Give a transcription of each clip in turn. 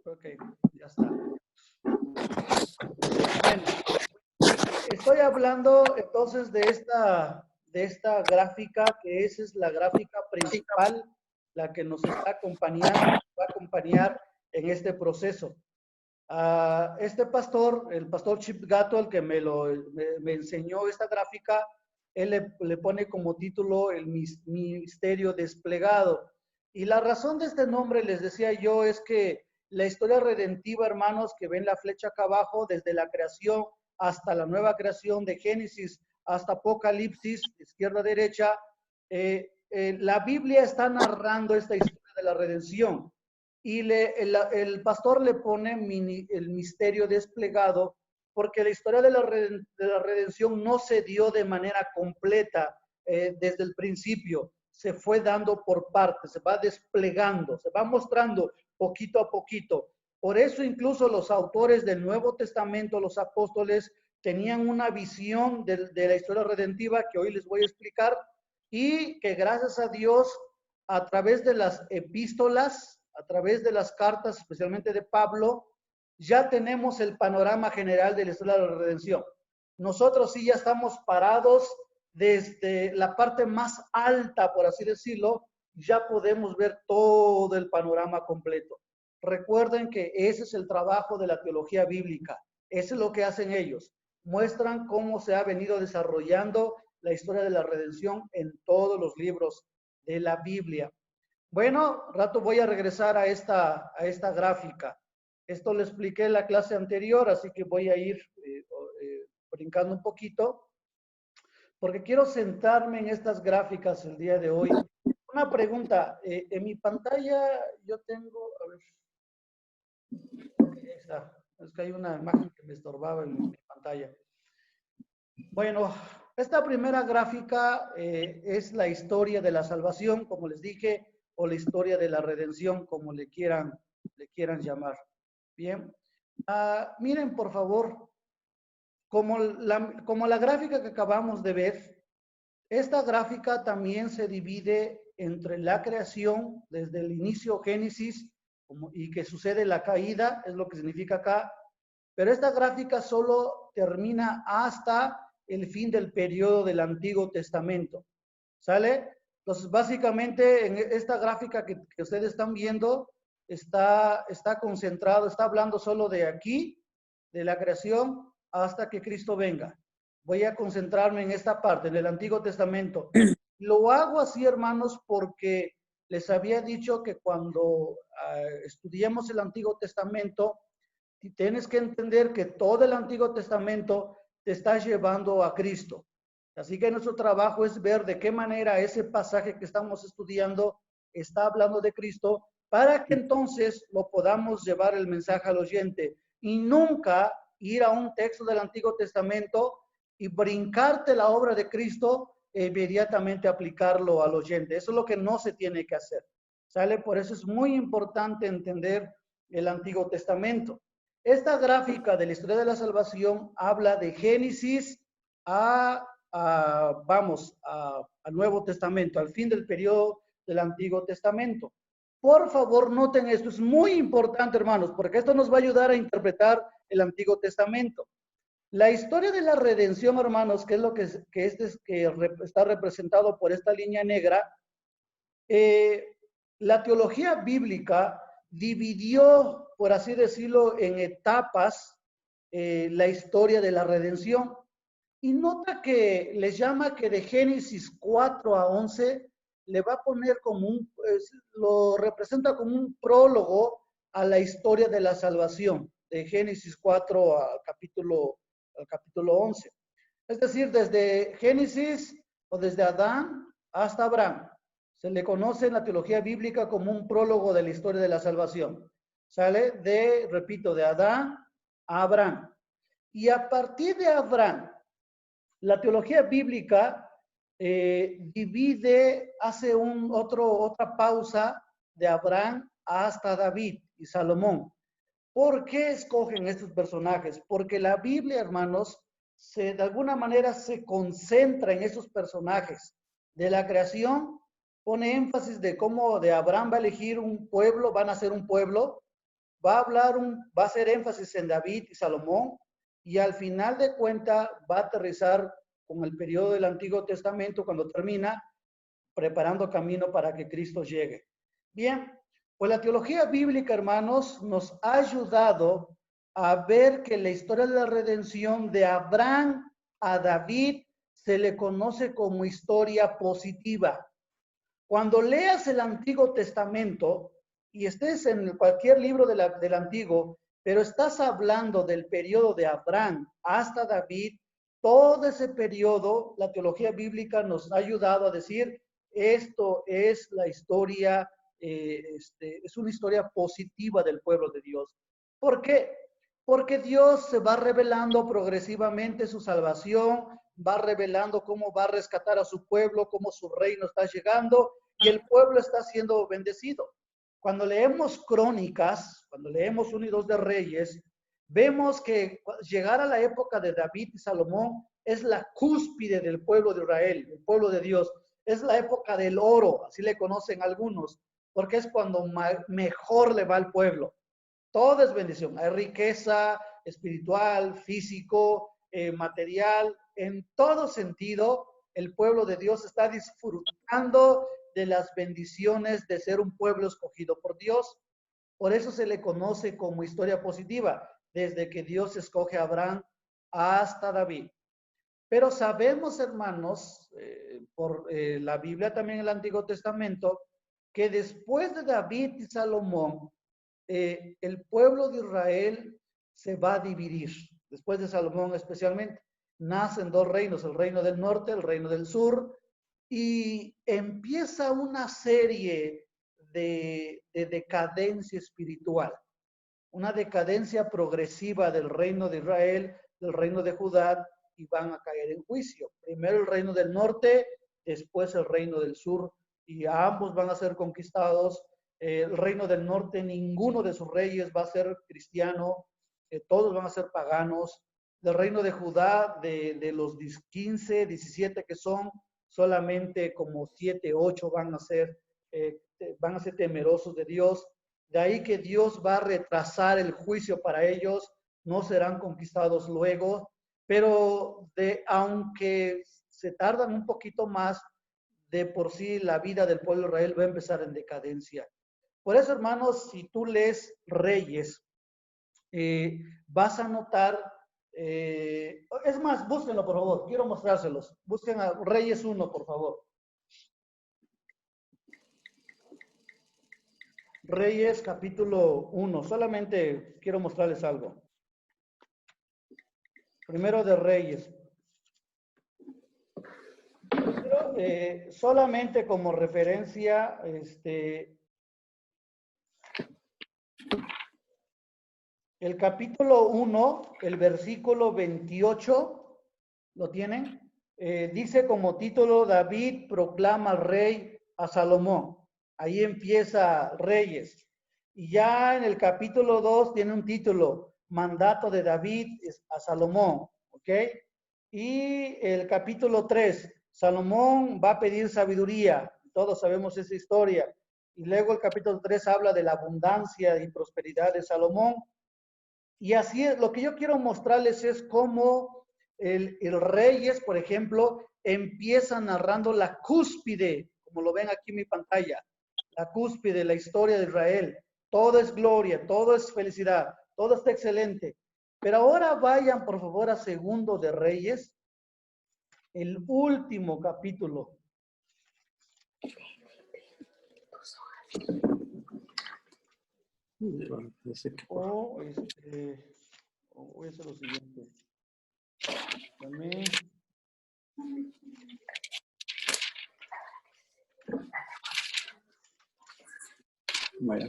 Ok, ya está. Bueno, estoy hablando entonces de esta gráfica, que esa es la gráfica principal, la que nos está acompañando, va a acompañar en este proceso. Este pastor, el pastor Chip Gatto, el que me enseñó esta gráfica, él le pone como título el misterio desplegado. Y la razón de este nombre, les decía yo, es que la historia redentiva, hermanos, que ven la flecha acá abajo, desde la creación hasta la nueva creación, de Génesis hasta Apocalipsis, izquierda a derecha, la Biblia está narrando esta historia de la redención. Y el pastor le pone el misterio desplegado, porque la historia de la redención no se dio de manera completa desde el principio, se fue dando por partes, se va desplegando, se va mostrando poquito a poquito. Por eso incluso los autores del Nuevo Testamento, los apóstoles, tenían una visión de la historia redentiva que hoy les voy a explicar, y que gracias a Dios, a través de las epístolas, a través de las cartas, especialmente de Pablo, ya tenemos el panorama general de la historia de la redención. Nosotros sí ya estamos parados desde la parte más alta, por así decirlo, ya podemos ver todo el panorama completo. Recuerden que ese es el trabajo de la teología bíblica. Eso es lo que hacen ellos. Muestran cómo se ha venido desarrollando la historia de la redención en todos los libros de la Biblia. Bueno, rato voy a regresar a esta gráfica. Esto lo expliqué en la clase anterior, así que voy a ir brincando un poquito, porque quiero centrarme en estas gráficas el día de hoy. Una pregunta, en mi pantalla yo tengo, a ver, ok, ahí está. Es que hay una imagen que me estorbaba en mi pantalla. Bueno, esta primera gráfica es la historia de la salvación, como les dije, o la historia de la redención, como le quieran llamar. Bien. Miren, por favor, como la gráfica que acabamos de ver, esta gráfica también se divide entre la creación, desde el inicio, Génesis, y que sucede la caída, es lo que significa acá, pero esta gráfica solo termina hasta el fin del periodo del Antiguo Testamento. ¿Sale? Entonces, básicamente, en esta gráfica que ustedes están viendo, está concentrado, está hablando solo de aquí, de la creación, hasta que Cristo venga. Voy a concentrarme en esta parte, en el Antiguo Testamento. Lo hago así, hermanos, porque les había dicho que cuando estudiemos el Antiguo Testamento, tienes que entender que todo el Antiguo Testamento te está llevando a Cristo. Así que nuestro trabajo es ver de qué manera ese pasaje que estamos estudiando está hablando de Cristo, para que entonces lo podamos llevar el mensaje al oyente, y nunca ir a un texto del Antiguo Testamento y brincarte la obra de Cristo e inmediatamente aplicarlo al oyente. Eso es lo que no se tiene que hacer. ¿Sale? Por eso es muy importante entender el Antiguo Testamento. Esta gráfica de la historia de la salvación habla de Génesis al Nuevo Testamento, al fin del periodo del Antiguo Testamento. Por favor, noten esto, es muy importante, hermanos, porque esto nos va a ayudar a interpretar el Antiguo Testamento. La historia de la redención, hermanos, que es lo que está representado por esta línea negra, la teología bíblica dividió, por así decirlo, en etapas la historia de la redención. Y nota que les llama que de Génesis 4 a 11 le va a poner lo representa como un prólogo a la historia de la salvación, de Génesis 4 al capítulo 11. Es decir, desde Génesis o desde Adán hasta Abraham. Se le conoce en la teología bíblica como un prólogo de la historia de la salvación. Sale repito, de Adán a Abraham. Y a partir de Abraham, la teología bíblica hace otra pausa de Abraham hasta David y Salomón. ¿Por qué escogen estos personajes? Porque la Biblia, hermanos, de alguna manera se concentra en esos personajes de la creación pone énfasis de cómo de Abraham va a elegir un pueblo, van a ser un pueblo, va a hacer énfasis en David y Salomón, y al final de cuenta va a aterrizar con el periodo del Antiguo Testamento cuando termina, preparando camino para que Cristo llegue. Bien, pues la teología bíblica, hermanos, nos ha ayudado a ver que la historia de la redención de Abraham a David se le conoce como historia positiva. Cuando leas el Antiguo Testamento y estés en cualquier libro del Antiguo, pero estás hablando del periodo de Abraham hasta David, todo ese periodo, la teología bíblica nos ha ayudado a decir, esto es la historia, es una historia positiva del pueblo de Dios. ¿Por qué? Porque Dios se va revelando progresivamente su salvación, va revelando cómo va a rescatar a su pueblo, cómo su reino está llegando y el pueblo está siendo bendecido. Cuando leemos Crónicas, cuando leemos 1 y 2 de Reyes, vemos que llegar a la época de David y Salomón es la cúspide del pueblo de Israel, el pueblo de Dios. Es la época del oro, así le conocen algunos, porque es cuando mejor le va al pueblo. Todo es bendición. Hay riqueza espiritual, físico, material. En todo sentido, el pueblo de Dios está disfrutando de las bendiciones de ser un pueblo escogido por Dios. Por eso se le conoce como historia positiva, desde que Dios escoge a Abraham hasta David. Pero sabemos, hermanos, por la Biblia también en el Antiguo Testamento, que después de David y Salomón, el pueblo de Israel se va a dividir, después de Salomón especialmente. Nacen dos reinos, el reino del norte, el reino del sur, y empieza una serie de decadencia espiritual, una decadencia progresiva del reino de Israel, del reino de Judá, y van a caer en juicio. Primero el reino del norte, después el reino del sur, y ambos van a ser conquistados. El reino del norte, ninguno de sus reyes va a ser cristiano, todos van a ser paganos. Del reino de Judá, de los 15, 17 que son, solamente como 7, 8 van a ser temerosos de Dios. De ahí que Dios va a retrasar el juicio para ellos, no serán conquistados luego, pero aunque se tardan un poquito más, de por sí la vida del pueblo de Israel va a empezar en decadencia. Por eso, hermanos, si tú lees Reyes, vas a notar, es más, búsquenlo por favor, quiero mostrárselos. Busquen a Reyes 1, por favor. Reyes capítulo 1, solamente quiero mostrarles algo. Primero de Reyes. Pero, solamente como referencia, el capítulo 1, el versículo 28, ¿lo tienen? Dice como título, David proclama rey a Salomón. Ahí empieza Reyes. Y ya en el capítulo 2 tiene un título, mandato de David a Salomón, ¿ok? Y el capítulo 3, Salomón va a pedir sabiduría. Todos sabemos esa historia. Y luego el capítulo 3 habla de la abundancia y prosperidad de Salomón. Y así es, lo que yo quiero mostrarles es cómo el Reyes, por ejemplo, empieza narrando la cúspide, como lo ven aquí en mi pantalla, la cúspide, la historia de Israel. Todo es gloria, todo es felicidad, todo está excelente. Pero ahora vayan, por favor, a Segundo de Reyes, el último capítulo. Voy a hacer lo siguiente. También. Vaya.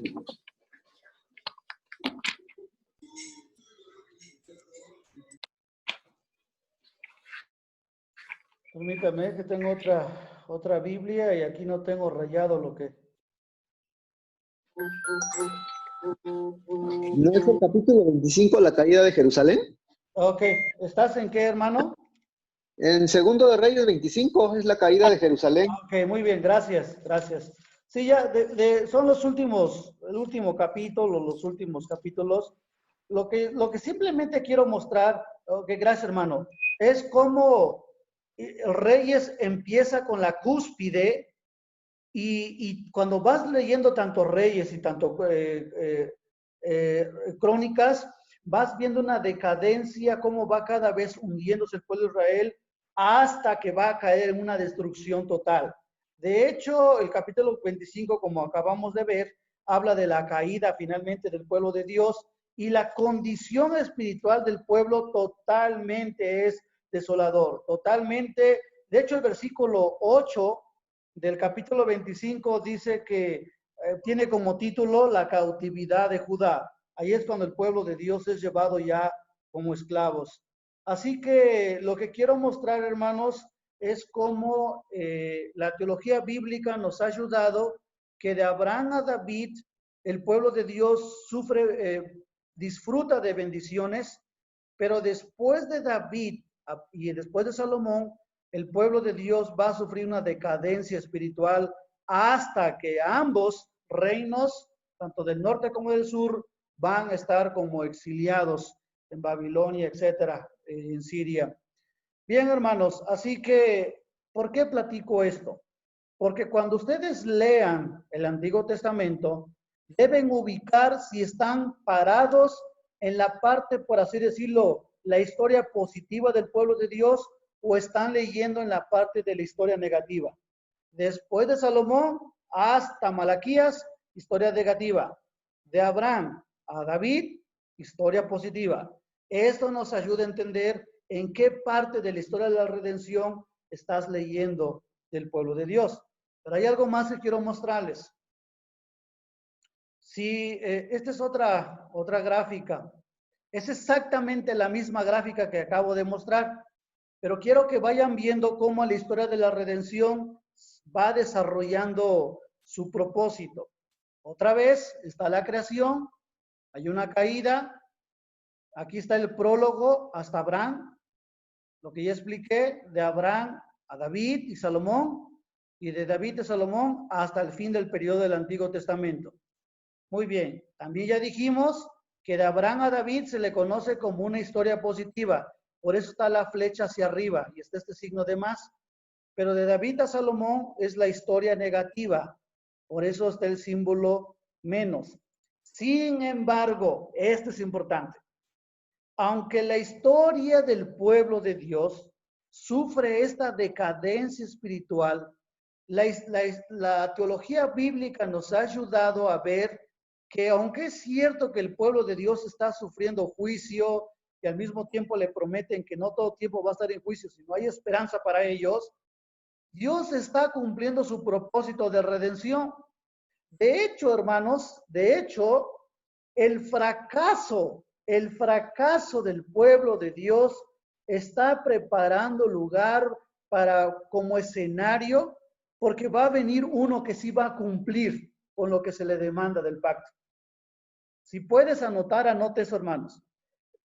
Permítame que tengo otra Biblia y aquí no tengo rayado lo que... ¿No es el capítulo 25, la caída de Jerusalén? Ok, ¿estás en qué, hermano? En Segundo de Reyes 25 es la caída de Jerusalén. Ok, muy bien, gracias, gracias. Sí, ya son los últimos, el último capítulo, los últimos capítulos. Lo que simplemente quiero mostrar, ok, gracias hermano, es cómo Reyes empieza con la cúspide y cuando vas leyendo tanto Reyes y tanto Crónicas, vas viendo una decadencia, cómo va cada vez hundiéndose el pueblo de Israel hasta que va a caer en una destrucción total. De hecho, el capítulo 25, como acabamos de ver, habla de la caída finalmente del pueblo de Dios y la condición espiritual del pueblo totalmente es desolador, totalmente. De hecho, el versículo 8 del capítulo 25 dice que tiene como título la cautividad de Judá. Ahí es cuando el pueblo de Dios es llevado ya como esclavos. Así que lo que quiero mostrar, hermanos, es cómo la teología bíblica nos ha ayudado que de Abraham a David, el pueblo de Dios disfruta de bendiciones, pero después de David y después de Salomón, el pueblo de Dios va a sufrir una decadencia espiritual hasta que ambos reinos, tanto del norte como del sur, van a estar como exiliados en Babilonia, etcétera, en Siria. Bien, hermanos, así que, ¿por qué platico esto? Porque cuando ustedes lean el Antiguo Testamento, deben ubicar si están parados en la parte, por así decirlo, la historia positiva del pueblo de Dios o están leyendo en la parte de la historia negativa. Después de Salomón hasta Malaquías, historia negativa. De Abraham a David, historia positiva. Esto nos ayuda a entender en qué parte de la historia de la redención estás leyendo del pueblo de Dios. Pero hay algo más que quiero mostrarles. Si esta es otra gráfica, es exactamente la misma gráfica que acabo de mostrar, pero quiero que vayan viendo cómo la historia de la redención va desarrollando su propósito. Otra vez está la creación, hay una caída, aquí está el prólogo hasta Abraham, lo que ya expliqué, de Abraham a David y Salomón, y de David y Salomón hasta el fin del periodo del Antiguo Testamento. Muy bien, también ya dijimos que de Abraham a David se le conoce como una historia positiva, por eso está la flecha hacia arriba y está este signo de más. Pero de David a Salomón es la historia negativa, por eso está el símbolo menos. Sin embargo, esto es importante, aunque la historia del pueblo de Dios sufre esta decadencia espiritual, la teología bíblica nos ha ayudado a ver que aunque es cierto que el pueblo de Dios está sufriendo juicio y al mismo tiempo le prometen que no todo tiempo va a estar en juicio, sino hay esperanza para ellos, Dios está cumpliendo su propósito de redención. De hecho, hermanos, de hecho, el fracaso del pueblo de Dios está preparando lugar para como escenario, porque va a venir uno que sí va a cumplir con lo que se le demanda del pacto. Si puedes anotar, anote eso, hermanos.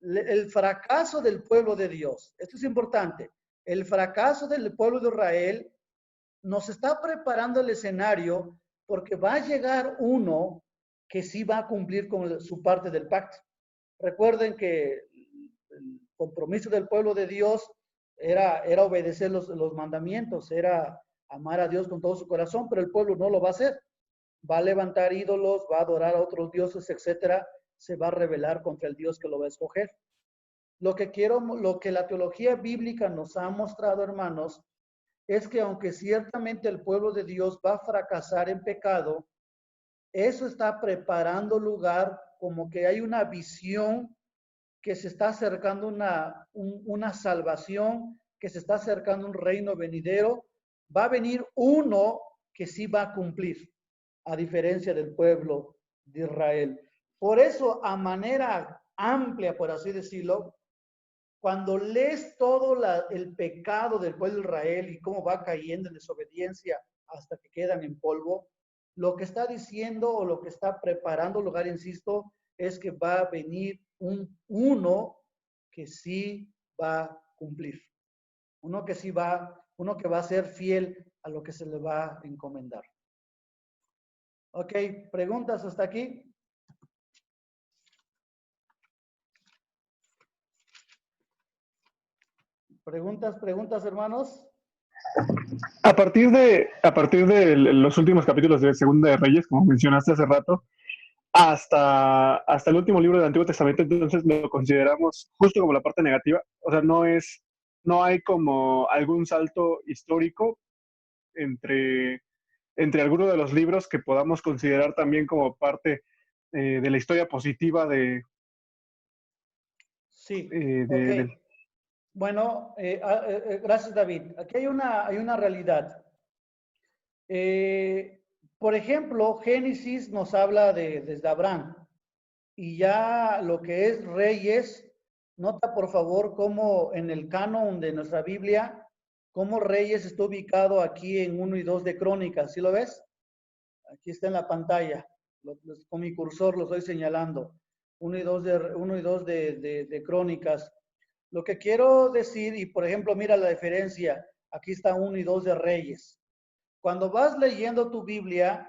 El fracaso del pueblo de Dios, esto es importante, el fracaso del pueblo de Israel nos está preparando el escenario porque va a llegar uno que sí va a cumplir con su parte del pacto. Recuerden que el compromiso del pueblo de Dios era obedecer los mandamientos, era amar a Dios con todo su corazón, pero el pueblo no lo va a hacer. Va a levantar ídolos, va a adorar a otros dioses, etcétera. Se va a rebelar contra el Dios que lo va a escoger. Lo que la teología bíblica nos ha mostrado, hermanos, es que aunque ciertamente el pueblo de Dios va a fracasar en pecado, eso está preparando lugar como que hay una visión que se está acercando una salvación, que se está acercando un reino venidero. Va a venir uno que sí va a cumplir, a diferencia del pueblo de Israel. Por eso, a manera amplia, por así decirlo, cuando lees todo el pecado del pueblo de Israel y cómo va cayendo en desobediencia hasta que quedan en polvo, lo que está diciendo o lo que está preparando lugar, insisto, es que va a venir uno que sí va a cumplir. uno que sí va, uno que va a ser fiel a lo que se le va a encomendar. Ok, ¿preguntas hasta aquí? ¿Preguntas, hermanos? A partir de los últimos capítulos de Segunda de Reyes, como mencionaste hace rato, hasta el último libro del Antiguo Testamento, entonces lo consideramos justo como la parte negativa. O sea, no hay como algún salto histórico entre, entre alguno de los libros que podamos considerar también como parte de la historia positiva Sí, ok. del... Bueno, gracias, David. Aquí hay una realidad. Por ejemplo, Génesis nos habla desde Abraham y ya lo que es Reyes, nota por favor cómo en el canon de nuestra Biblia, cómo Reyes está ubicado aquí en 1 y 2 de Crónicas, ¿sí lo ves? Aquí está en la pantalla, con mi cursor lo estoy señalando, 1 y 2 de Crónicas. Lo que quiero decir, y por ejemplo, mira la diferencia, aquí está 1 y 2 de Reyes. Cuando vas leyendo tu Biblia,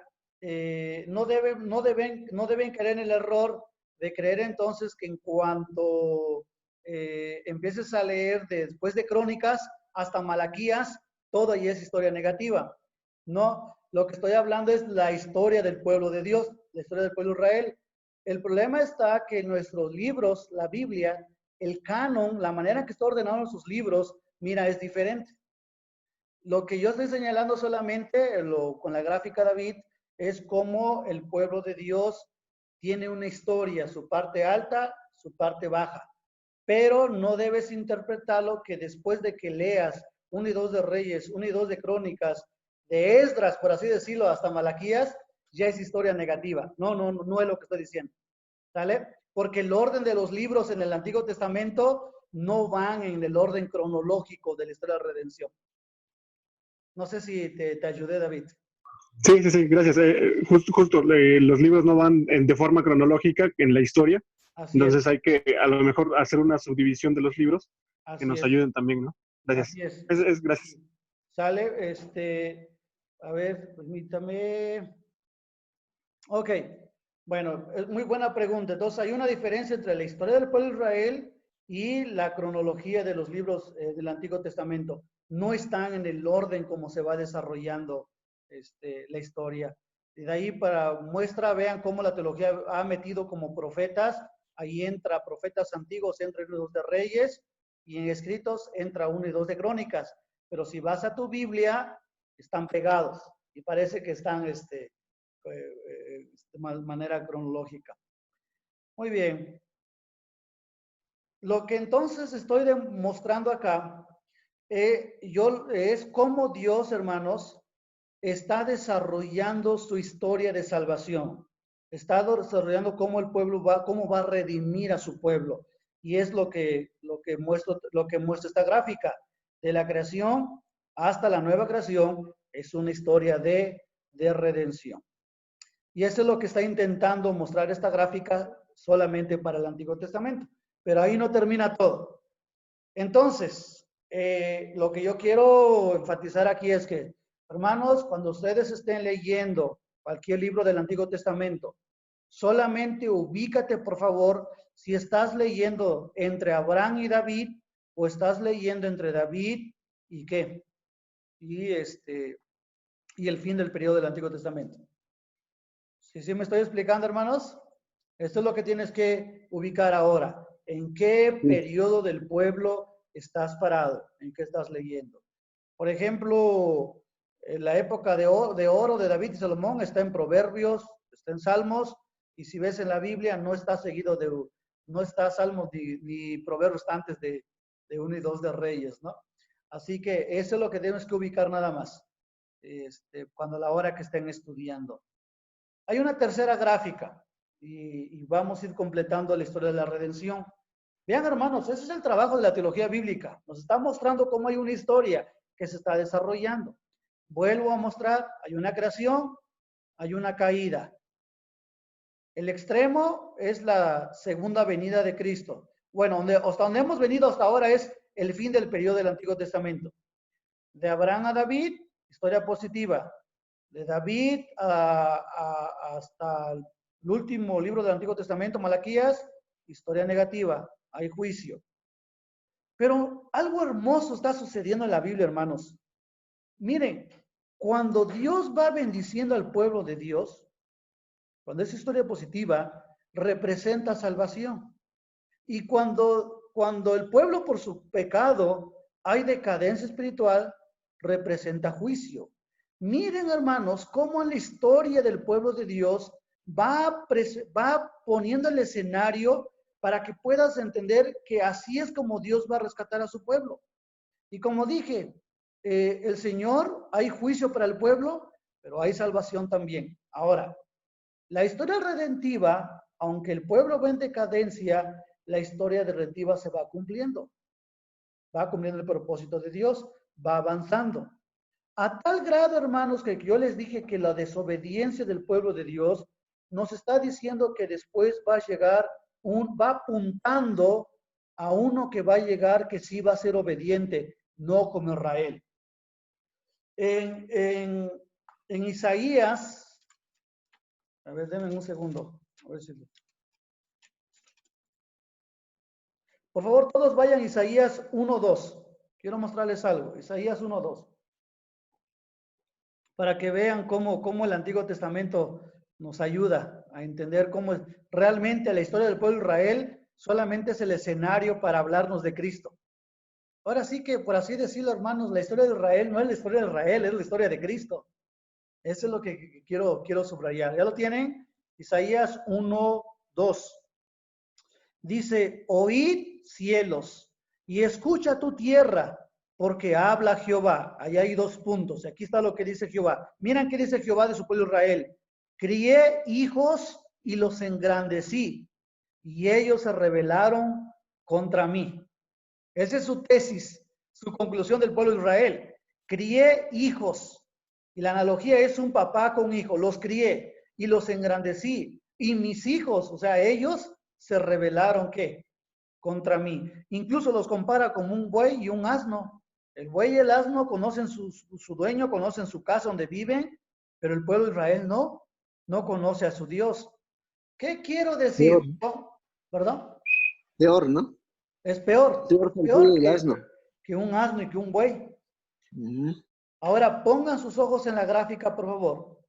no deben caer en el error de creer entonces que en cuanto empieces a leer después de Crónicas hasta Malaquías, todo ahí es historia negativa. No, lo que estoy hablando es la historia del pueblo de Dios, la historia del pueblo de Israel. El problema está que nuestros libros, la Biblia, el canon, la manera en que está ordenado en sus libros, mira, es diferente. Lo que yo estoy señalando solamente con la gráfica, David, es cómo el pueblo de Dios tiene una historia, su parte alta, su parte baja. Pero no debes interpretarlo que después de que leas 1 y 2 de Reyes, 1 y 2 de Crónicas, de Esdras, por así decirlo, hasta Malaquías, ya es historia negativa. No es lo que estoy diciendo. ¿Sale? Porque el orden de los libros en el Antiguo Testamento no van en el orden cronológico de la historia de la redención. No sé si te ayudé, David. Sí, gracias. Justo los libros no van de forma cronológica en la historia, Así es, entonces hay que a lo mejor hacer una subdivisión de los libros que así nos es, ayuden también, ¿no? Gracias. así es. Gracias. Sale, a ver, permítame. Ok, bueno, es muy buena pregunta. Entonces, hay una diferencia entre la historia del pueblo de Israel y la cronología de los libros del Antiguo Testamento. No están en el orden como se va desarrollando la historia. Y de ahí para muestra, vean cómo la teología ha metido como profetas. Ahí entra profetas antiguos, entra 1 y 2 de Reyes, y en escritos entra 1 y 2 de Crónicas. Pero si vas a tu Biblia, están pegados y parece que están de manera cronológica. Muy bien. Lo que entonces estoy demostrando acá es cómo Dios, hermanos, está desarrollando su historia de salvación. Está desarrollando cómo el pueblo cómo va a redimir a su pueblo. Y es lo que muestra esta gráfica. De la creación hasta la nueva creación es una historia de redención. Y eso es lo que está intentando mostrar esta gráfica solamente para el Antiguo Testamento. Pero ahí no termina todo. Entonces, lo que yo quiero enfatizar aquí es que, hermanos, cuando ustedes estén leyendo cualquier libro del Antiguo Testamento, solamente ubícate, por favor, si estás leyendo entre Abraham y David o estás leyendo entre David y qué, y y el fin del periodo del Antiguo Testamento. ¿Sí me estoy explicando, hermanos? Esto es lo que tienes que ubicar ahora. ¿En qué periodo del pueblo estás parado? ¿En qué estás leyendo? Por ejemplo, en la época de oro de David y Salomón está en Proverbios, está en Salmos, y si ves en la Biblia no está seguido no está Salmos ni Proverbios antes de 1 y 2 de Reyes, ¿no? Así que eso es lo que tienes que ubicar nada más, cuando a la hora que estén estudiando. Hay una tercera gráfica y vamos a ir completando la historia de la redención. Vean, hermanos, ese es el trabajo de la teología bíblica. Nos está mostrando cómo hay una historia que se está desarrollando. Vuelvo a mostrar, hay una creación, hay una caída. El extremo es la segunda venida de Cristo. Bueno, hasta donde hemos venido hasta ahora es el fin del periodo del Antiguo Testamento. De Abraham a David, historia positiva. De David hasta el último libro del Antiguo Testamento, Malaquías, historia negativa, hay juicio. Pero algo hermoso está sucediendo en la Biblia, hermanos. Miren, cuando Dios va bendiciendo al pueblo de Dios, cuando es historia positiva, representa salvación. Y cuando el pueblo por su pecado hay decadencia espiritual, representa juicio. Miren, hermanos, cómo en la historia del pueblo de Dios va poniendo el escenario para que puedas entender que así es como Dios va a rescatar a su pueblo. Y como dije, el Señor, hay juicio para el pueblo, pero hay salvación también. Ahora, la historia redentiva, aunque el pueblo va en decadencia, la historia redentiva se va cumpliendo el propósito de Dios, va avanzando. A tal grado, hermanos, que yo les dije que la desobediencia del pueblo de Dios nos está diciendo que después va a llegar va apuntando a uno que va a llegar que sí va a ser obediente, no como Israel. En Isaías, a ver, denme un segundo. A ver si... Por favor, todos vayan a Isaías 1:2. Quiero mostrarles algo. Isaías 1:2. Para que vean cómo el Antiguo Testamento nos ayuda a entender cómo realmente la historia del pueblo de Israel solamente es el escenario para hablarnos de Cristo. Ahora sí que, por así decirlo, hermanos, la historia de Israel no es la historia de Israel, es la historia de Cristo. Eso es lo que quiero subrayar. ¿Ya lo tienen? Isaías 1:2. Dice, oíd cielos y escucha tu tierra, porque habla Jehová. Ahí hay 2 puntos. Aquí está lo que dice Jehová. Miren qué dice Jehová de su pueblo Israel. Crié hijos y los engrandecí, y ellos se rebelaron contra mí. Esa es su tesis, su conclusión del pueblo de Israel. Crié hijos. Y la analogía es un papá con un hijo. Los crié y los engrandecí. Y mis hijos, o sea, ellos se rebelaron, ¿qué? Contra mí. Incluso los compara como un buey y un asno. El buey y el asno conocen su dueño, conocen su casa donde viven, pero el pueblo de Israel no conoce a su Dios. ¿Qué quiero decir? Peor, ¿Perdón? peor, ¿no? Es peor. Peor que el Peor buey y el asno. que un asno y que un buey. Uh-huh. Ahora pongan sus ojos en la gráfica, por favor.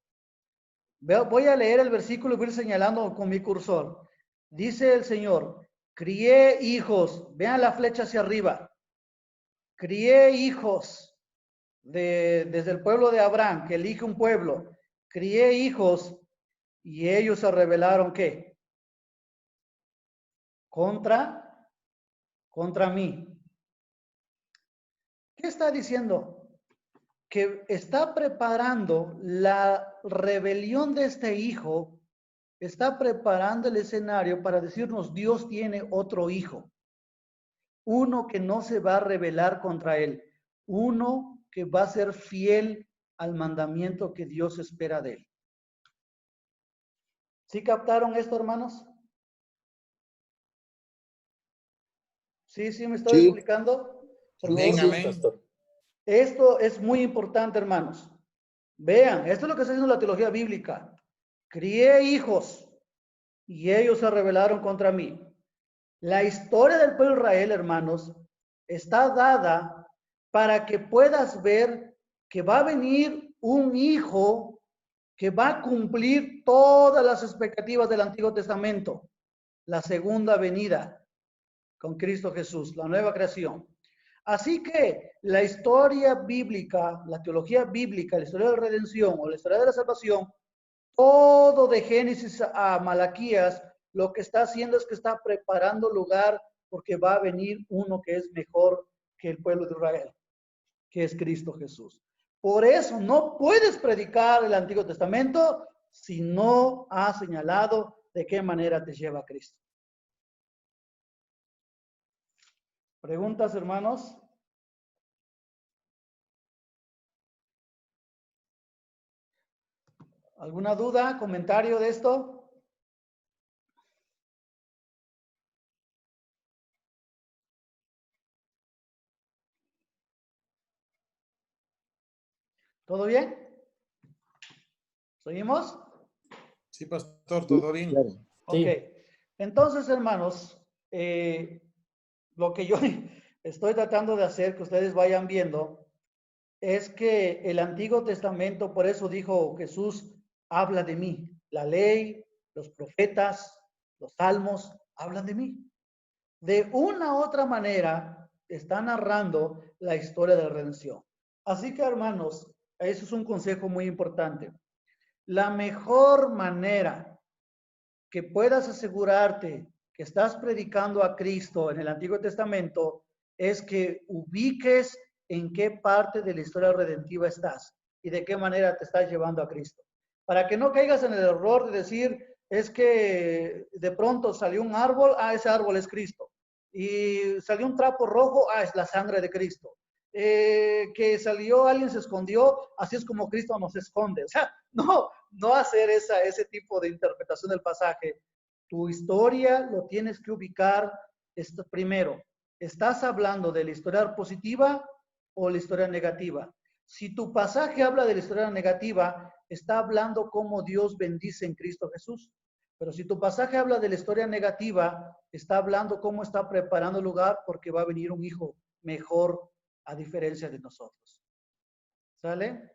Voy a leer el versículo y voy a ir señalando con mi cursor. Dice el Señor, crié hijos, vean la flecha hacia arriba. Crié hijos desde el pueblo de Abraham, que elige un pueblo. Crié hijos y ellos se rebelaron, ¿qué? Contra mí. ¿Qué está diciendo? Que está preparando la rebelión de este hijo, está preparando el escenario para decirnos, Dios tiene otro hijo, uno que no se va a rebelar contra él, uno que va a ser fiel al mandamiento que Dios espera de él. ¿Sí captaron esto, hermanos? ¿Sí me estoy explicando? Por Amén, favor. amén. Esto es muy importante, hermanos. Vean, esto es lo que está haciendo la teología bíblica. Crié hijos y ellos se rebelaron contra mí. La historia del pueblo de Israel, hermanos, está dada para que puedas ver que va a venir un hijo que va a cumplir todas las expectativas del Antiguo Testamento. La segunda venida con Cristo Jesús, la nueva creación. Así que la historia bíblica, la teología bíblica, la historia de la redención o la historia de la salvación, todo de Génesis a Malaquías, lo que está haciendo es que está preparando lugar porque va a venir uno que es mejor que el pueblo de Israel, que es Cristo Jesús. Por eso no puedes predicar el Antiguo Testamento si no has señalado de qué manera te lleva a Cristo. ¿Preguntas, hermanos? ¿Alguna duda, comentario de esto? ¿Todo bien? ¿Seguimos? Sí, pastor, todo bien. Claro. Ok. Entonces, hermanos, lo que yo estoy tratando de hacer, que ustedes vayan viendo, es que el Antiguo Testamento, por eso dijo Jesús, habla de mí. La ley, los profetas, los salmos, hablan de mí. De una u otra manera, está narrando la historia de la redención. Así que, hermanos, eso es un consejo muy importante. La mejor manera que puedas asegurarte que estás predicando a Cristo en el Antiguo Testamento es que ubiques en qué parte de la historia redentiva estás y de qué manera te estás llevando a Cristo. Para que no caigas en el error de decir, es que de pronto salió un árbol, ese árbol es Cristo. Y salió un trapo rojo, es la sangre de Cristo. Que salió, alguien se escondió, así es como Cristo nos esconde. O sea, no hacer ese tipo de interpretación del pasaje. Tu historia lo tienes que ubicar primero. ¿Estás hablando de la historia positiva o la historia negativa? Si tu pasaje habla de la historia negativa, está hablando cómo Dios bendice en Cristo Jesús. Pero si tu pasaje habla de la historia negativa, está hablando cómo está preparando el lugar porque va a venir un hijo mejor a diferencia de nosotros. ¿Sale?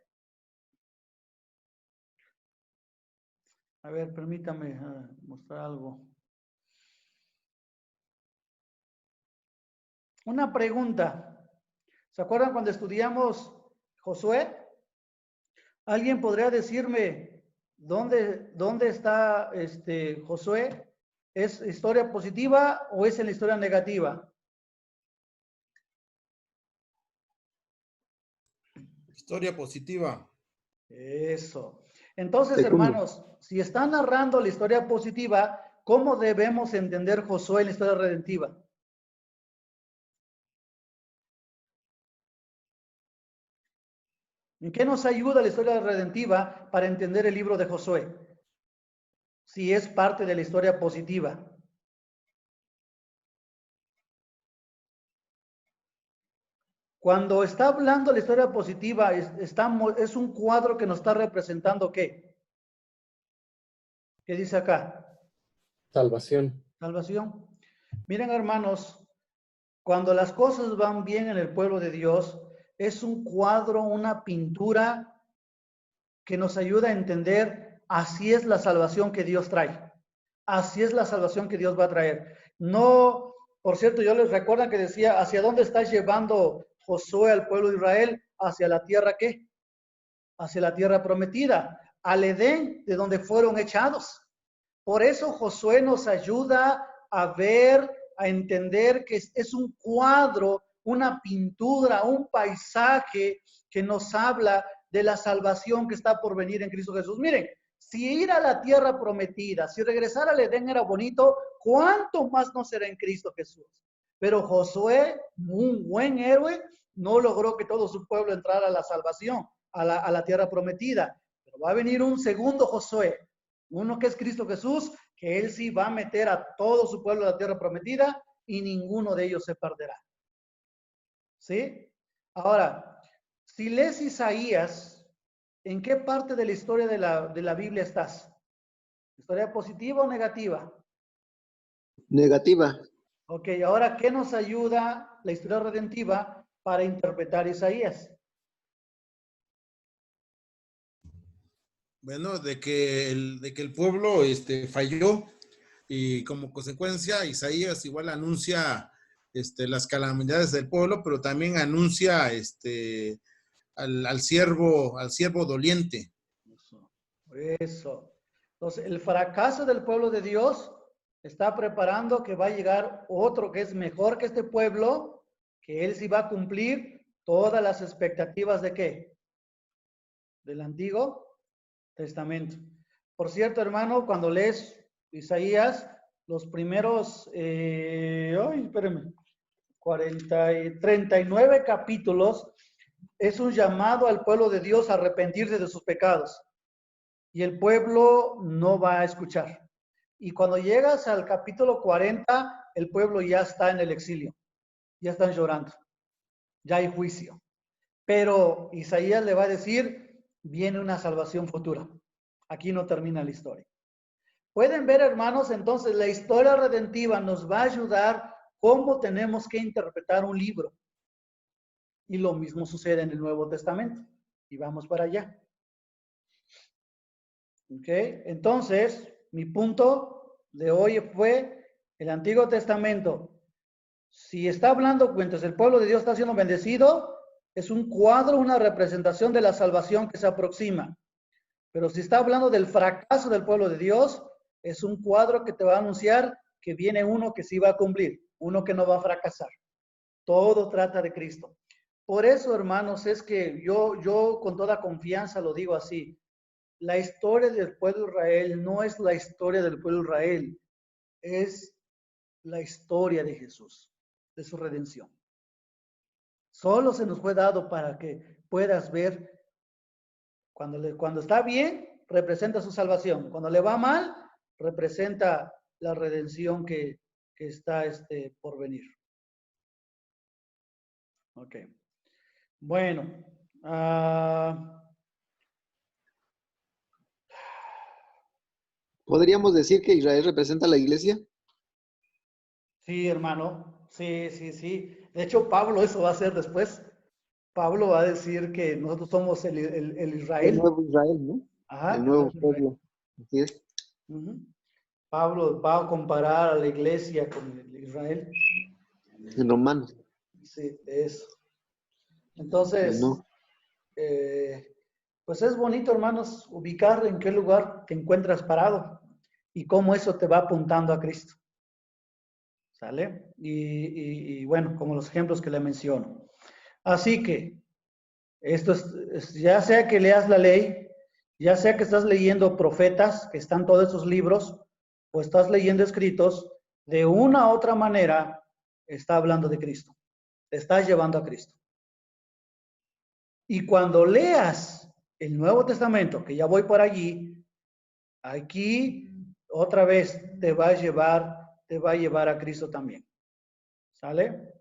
A ver, permítame mostrar algo. Una pregunta. ¿Se acuerdan cuando estudiamos Josué? ¿Alguien podría decirme dónde está Josué? ¿Es historia positiva o es en la historia negativa? Historia positiva. Eso. Entonces, Segundo. hermanos, si está narrando la historia positiva, ¿cómo debemos entender Josué en la historia redentiva? ¿En qué nos ayuda la historia redentiva para entender el libro de Josué? Si es parte de la historia positiva. Cuando está hablando la historia positiva, es un cuadro que nos está representando ¿qué? ¿Qué dice acá? Salvación. Salvación. Miren, hermanos, cuando las cosas van bien en el pueblo de Dios, es un cuadro, una pintura que nos ayuda a entender, así es la salvación que Dios trae. Así es la salvación que Dios va a traer. No, por cierto, yo les recuerdo que decía, ¿hacia dónde está llevando Josué al pueblo de Israel? ¿Hacia la tierra qué? Hacia la tierra prometida, al Edén, de donde fueron echados. Por eso Josué nos ayuda a ver, a entender que es un cuadro, una pintura, un paisaje que nos habla de la salvación que está por venir en Cristo Jesús. Miren, si ir a la tierra prometida, si regresar al Edén era bonito, ¿cuánto más no será en Cristo Jesús? Pero Josué, un buen héroe, no logró que todo su pueblo entrara a la salvación, a la tierra prometida. Pero va a venir un segundo Josué, uno que es Cristo Jesús, que él sí va a meter a todo su pueblo a la tierra prometida y ninguno de ellos se perderá. ¿Sí? Ahora, si lees Isaías, ¿en qué parte de la historia de la Biblia estás? ¿Historia positiva o negativa? Negativa. Ok, ahora, ¿qué nos ayuda la historia redentiva para interpretar Isaías? Bueno, de que el pueblo falló y como consecuencia Isaías igual anuncia las calamidades del pueblo, pero también anuncia al siervo doliente. Eso. Entonces, el fracaso del pueblo de Dios está preparando que va a llegar otro que es mejor que este pueblo, que él sí va a cumplir todas las expectativas de ¿qué? Del Antiguo Testamento. Por cierto, cuando lees Isaías, los primeros, 39 capítulos, es un llamado al pueblo de Dios a arrepentirse de sus pecados. Y el pueblo no va a escuchar. Y cuando llegas al capítulo 40, el pueblo ya está en el exilio. Ya están llorando. Ya hay juicio. Pero Isaías le va a decir, viene una salvación futura. Aquí no termina la historia. Pueden ver, hermanos, entonces la historia redentiva nos va a ayudar cómo tenemos que interpretar un libro. Y lo mismo sucede en el Nuevo Testamento. Y vamos para allá. ¿Ok? Entonces, mi punto de hoy fue el Antiguo Testamento. Si está hablando mientras el pueblo de Dios está siendo bendecido, es un cuadro, una representación de la salvación que se aproxima. Pero si está hablando del fracaso del pueblo de Dios, es un cuadro que te va a anunciar que viene uno que sí va a cumplir, uno que no va a fracasar. Todo trata de Cristo. Por eso, hermanos, es que yo con toda confianza lo digo así. La historia del pueblo de Israel no es la historia del pueblo de Israel, es la historia de Jesús, de su redención. Solo se nos fue dado para que puedas ver cuando está bien, representa su salvación. Cuando le va mal, representa la redención que está por venir. Ok. Bueno. ¿Podríamos decir que Israel representa a la iglesia? Sí, hermano. Sí, sí, sí. De hecho, Pablo eso va a hacer después. Pablo va a decir que nosotros somos el Israel. El nuevo Israel, ¿no? Ajá, El nuevo pueblo. Así es. Pablo va a comparar a la iglesia con el Israel. En Romanos. Sí, eso. Entonces, No. pues es bonito, hermanos, ubicar en qué lugar te encuentras parado y cómo eso te va apuntando a Cristo. ¿Sale? Y bueno, como los ejemplos que le menciono. Así que, esto es, ya sea que leas la ley, ya sea que estás leyendo profetas, que están todos esos libros, o estás leyendo escritos, de una u otra manera está hablando de Cristo. Te estás llevando a Cristo. Y cuando leas el Nuevo Testamento, que ya voy por allí, aquí otra vez te va a llevar a Cristo también. ¿Sale?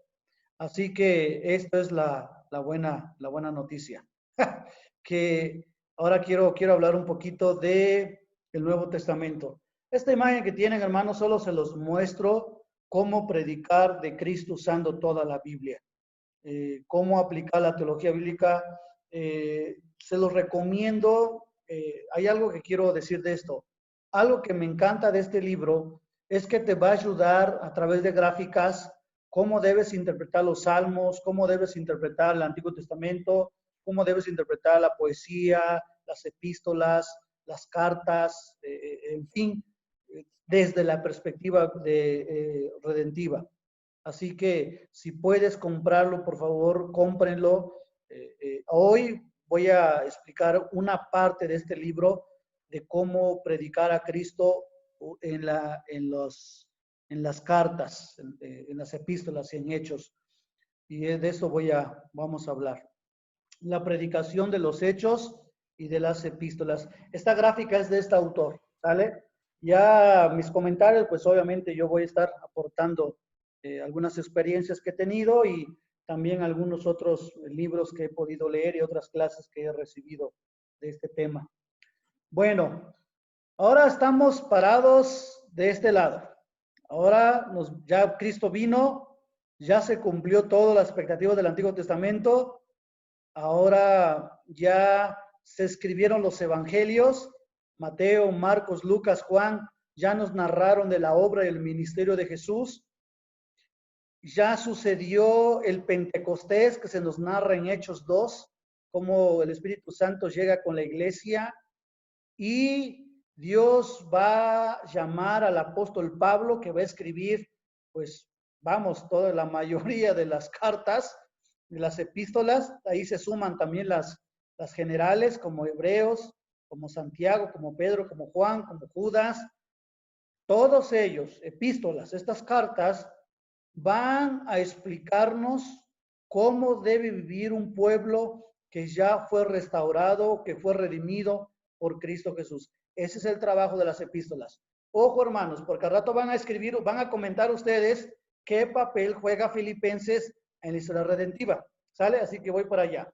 Así que esto es la buena noticia. Que ahora quiero hablar un poquito de el Nuevo Testamento. Esta imagen que tienen, hermanos, solo se los muestro cómo predicar de Cristo usando toda la Biblia. Cómo aplicar la teología bíblica. Se los recomiendo. Hay algo que quiero decir de esto. Algo que me encanta de este libro es que te va a ayudar a través de gráficas cómo debes interpretar los salmos, cómo debes interpretar el Antiguo Testamento, cómo debes interpretar la poesía, las epístolas, las cartas, en fin, desde la perspectiva redentiva. Así que si puedes comprarlo, por favor, cómprenlo. Hoy voy a explicar una parte de este libro de cómo predicar a Cristo en las cartas, en las epístolas y en hechos. Y de eso vamos a hablar. La predicación de los hechos y de las epístolas. Esta gráfica es de este autor, ¿sale? Ya mis comentarios, pues obviamente yo voy a estar aportando algunas experiencias que he tenido y también algunos otros libros que he podido leer y otras clases que he recibido de este tema. Bueno, ahora estamos parados de este lado. Ahora ya Cristo vino, ya se cumplió toda la expectativa del Antiguo Testamento. Ahora ya se escribieron los evangelios. Mateo, Marcos, Lucas, Juan ya nos narraron de la obra y el ministerio de Jesús. Ya sucedió el Pentecostés que se nos narra en Hechos 2, cómo el Espíritu Santo llega con la iglesia y Dios va a llamar al apóstol Pablo, que va a escribir, pues vamos, toda la mayoría de las cartas, de las epístolas. Ahí se suman también las generales, como Hebreos, como Santiago, como Pedro, como Juan, como Judas. Todos ellos, epístolas, estas cartas, van a explicarnos cómo debe vivir un pueblo que ya fue restaurado, que fue redimido por Cristo Jesús. Ese es el trabajo de las epístolas. Ojo, hermanos, porque al rato van a escribir, van a comentar ustedes qué papel juega Filipenses en la historia redentiva. ¿Sale? Así que voy para allá.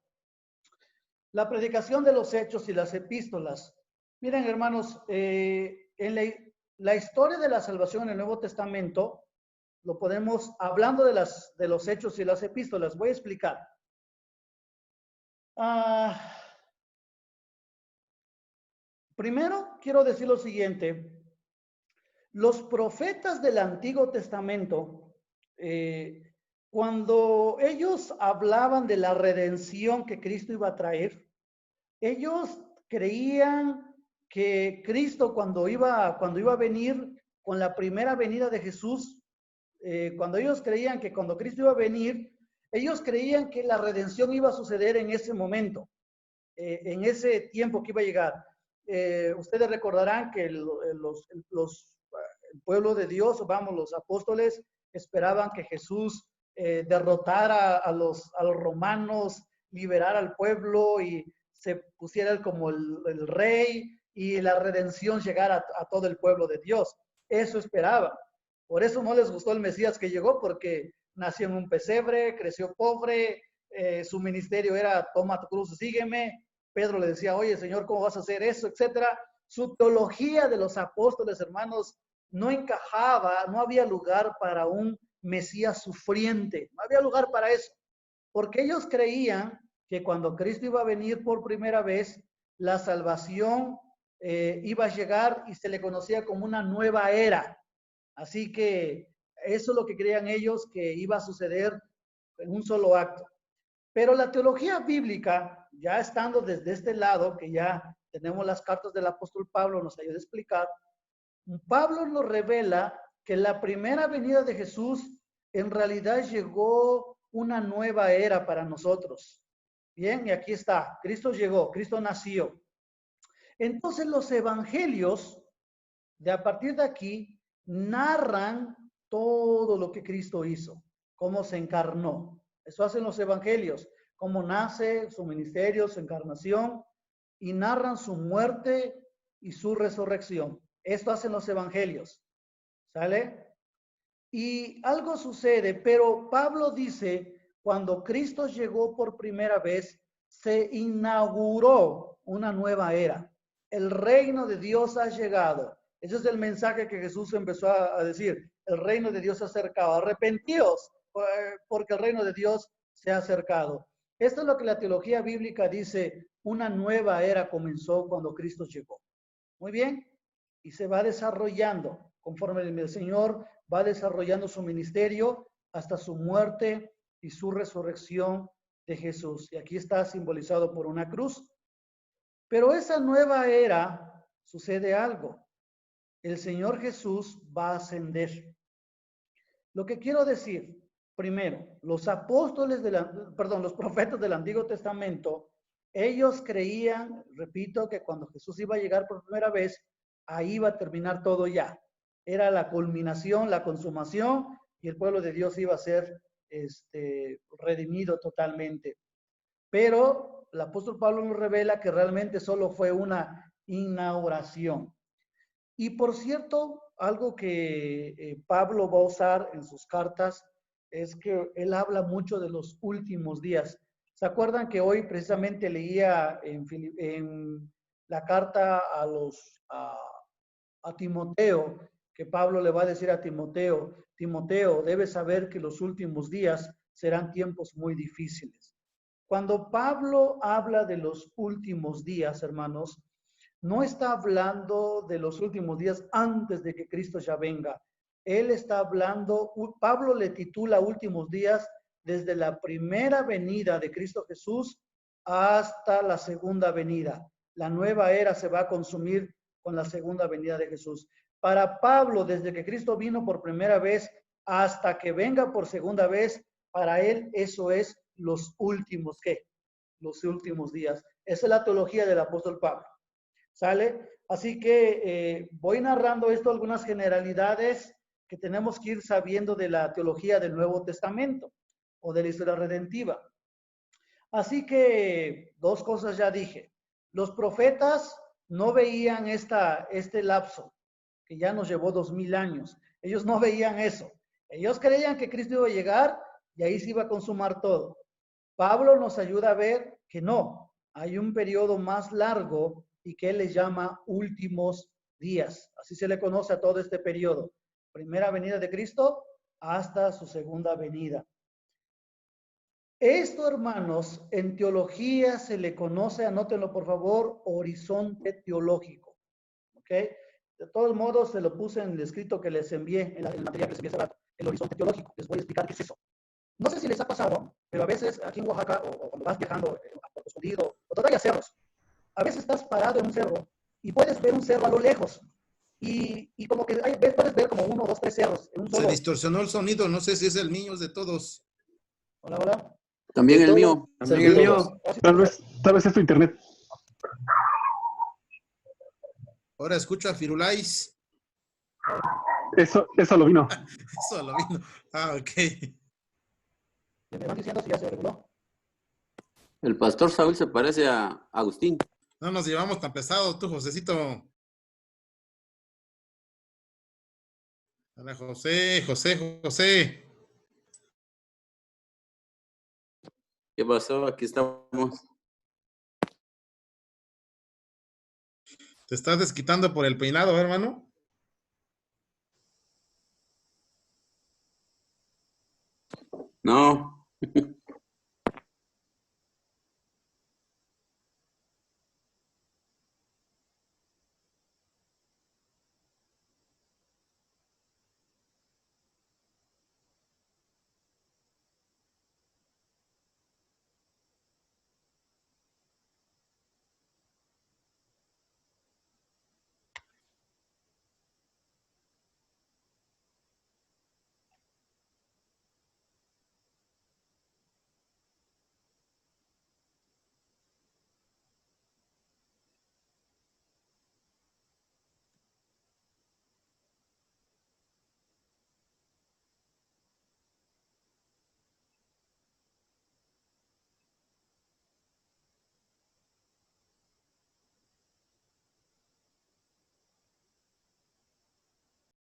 La predicación de los hechos y las epístolas. Miren, hermanos, en la historia de la salvación en el Nuevo Testamento, lo podemos, hablando de los hechos y las epístolas, voy a explicar. Primero, quiero decir lo siguiente. Los profetas del Antiguo Testamento, cuando ellos hablaban de la redención que Cristo iba a traer, ellos creían que Cristo cuando iba a venir con la primera venida de Jesús, cuando ellos creían que cuando Cristo iba a venir, ellos creían que la redención iba a suceder en ese momento, en ese tiempo que iba a llegar. Ustedes recordarán que el pueblo de Dios, vamos, los apóstoles esperaban que Jesús derrotara a los romanos, liberara al pueblo y se pusiera como el rey y la redención llegara a todo el pueblo de Dios. Eso esperaban. Por eso no les gustó el Mesías que llegó, porque nació en un pesebre, creció pobre, su ministerio era toma tu cruz y sígueme. Pedro le decía, oye Señor, ¿cómo vas a hacer eso? Etcétera. Su teología de los apóstoles, hermanos, no encajaba, no había lugar para un Mesías sufriente, no había lugar para eso, porque ellos creían que cuando Cristo iba a venir por primera vez, la salvación iba a llegar y se le conocía como una nueva era. Así que eso es lo que creían ellos que iba a suceder en un solo acto. Pero la teología bíblica, ya estando desde este lado, que ya tenemos las cartas del apóstol Pablo, nos ayuda a explicar, Pablo nos revela que la primera venida de Jesús en realidad llegó una nueva era para nosotros. Bien, y aquí está, Cristo llegó, Cristo nació. Entonces los evangelios, de a partir de aquí, narran todo lo que Cristo hizo, cómo se encarnó. Eso hacen los evangelios, cómo nace, su ministerio, su encarnación, y narran su muerte y su resurrección. Esto hacen los evangelios, ¿sale? Y algo sucede, pero Pablo dice, cuando Cristo llegó por primera vez, se inauguró una nueva era. El reino de Dios ha llegado. Ese es el mensaje que Jesús empezó a decir. El reino de Dios se ha acercado. Arrepentíos, porque el reino de Dios se ha acercado. Esto es lo que la teología bíblica dice. Una nueva era comenzó cuando Cristo llegó. Muy bien. Y se va desarrollando conforme el Señor va desarrollando su ministerio hasta su muerte y su resurrección de Jesús. Y aquí está simbolizado por una cruz. Pero esa nueva era sucede algo. El Señor Jesús va a ascender. Lo que quiero decir, primero, los profetas del Antiguo Testamento, ellos creían, repito, que cuando Jesús iba a llegar por primera vez, ahí iba a terminar todo ya. Era la culminación, la consumación, y el pueblo de Dios iba a ser redimido totalmente. Pero el apóstol Pablo nos revela que realmente solo fue una inauguración. Y por cierto, algo que Pablo va a usar en sus cartas es que él habla mucho de los últimos días. ¿Se acuerdan que hoy precisamente leía en la carta a Timoteo, que Pablo le va a decir a Timoteo, Timoteo, debes saber que los últimos días serán tiempos muy difíciles? Cuando Pablo habla de los últimos días, hermanos, no está hablando de los últimos días antes de que Cristo ya venga. Él está hablando, Pablo le titula últimos días desde la primera venida de Cristo Jesús hasta la segunda venida. La nueva era se va a consumir con la segunda venida de Jesús. Para Pablo, desde que Cristo vino por primera vez hasta que venga por segunda vez, para él eso es los últimos, ¿qué? Los últimos días. Esa es la teología del apóstol Pablo. ¿Sale? Así que voy narrando esto, algunas generalidades que tenemos que ir sabiendo de la teología del Nuevo Testamento o de la historia redentiva. Así que dos cosas ya dije. Los profetas no veían este lapso que ya nos llevó 2000 años. Ellos no veían eso. Ellos creían que Cristo iba a llegar y ahí se iba a consumar todo. Pablo nos ayuda a ver que no, hay un periodo más largo y que él le llama últimos días. Así se le conoce a todo este periodo. Primera venida de Cristo hasta su segunda venida. Esto, hermanos, en teología se le conoce, anótenlo por favor, horizonte teológico. ¿Ok? De todos modos, se lo puse en el escrito que les envié, en el material que les envié hace rato, el horizonte teológico. Les voy a explicar qué es eso. No sé si les ha pasado, pero a veces aquí en Oaxaca, o cuando vas viajando a Puerto Escondido, o todavía cerros, a veces estás parado en un cerro y puedes ver un cerro a lo lejos. Y como que puedes ver como 1, 2, 3 cerros en un Se solo. distorsionó el sonido, no sé si es el mío, es de todos. Hola, hola. También De el todos, mío. también el mío. Tal vez es tu internet. Ahora escucho a Firulais. Eso lo vino. Eso lo vino. Ah, ok. Me van diciendo si ya se reguló. El pastor Saúl se parece a Agustín. No nos llevamos tan pesado, tú, Josecito. Hola, José. ¿Qué pasó? Aquí estamos. ¿Te estás desquitando por el peinado, hermano? No.